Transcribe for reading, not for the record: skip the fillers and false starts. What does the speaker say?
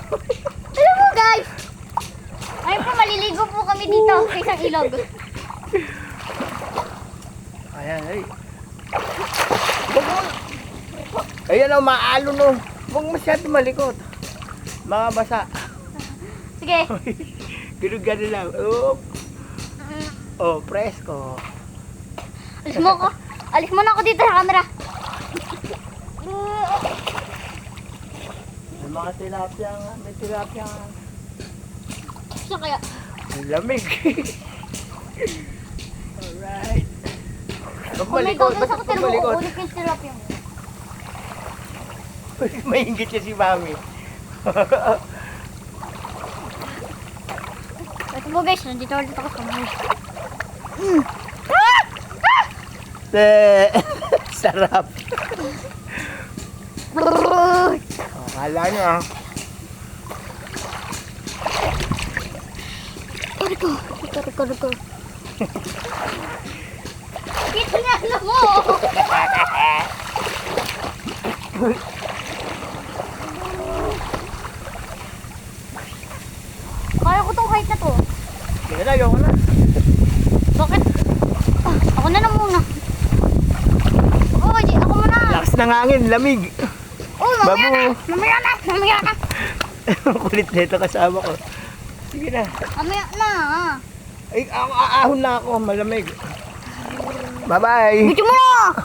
Alam mo guys, ayun po, maliligo po kami dito sa isang ilog. Ayan, ay. Huwag mo. Ayan o, maalo no. Huwag masyado malikot. Mga basa. Sige. Ganun lang. Oh, oh, presko. Alis mo na ako dito sa camera. May mga tilapia nga. May tilapia nga. Saan kaya? Ang lamig. Alright. Huwag Kung may malikot. gagawin Ba't sa kutin huwag mo, malikot? uulit yung tilapia mo. Maingit siya si Mami. Ito po guys, nandito ulit ako sa mga. Sarap. Oh, kala nyo ah. Riko. Kinalo mo! Kaya ko tong height na to. Sige na, ayoko na. Bakit? Ako na lang muna. Ako muna. Lakas ng hangin, lamig. Oh, Babu. mamaya na. Kulit na ito kasama ko. Sige na. Mamaya na. Ay, aahon na ako, malamig. Bye-bye. Video mo na!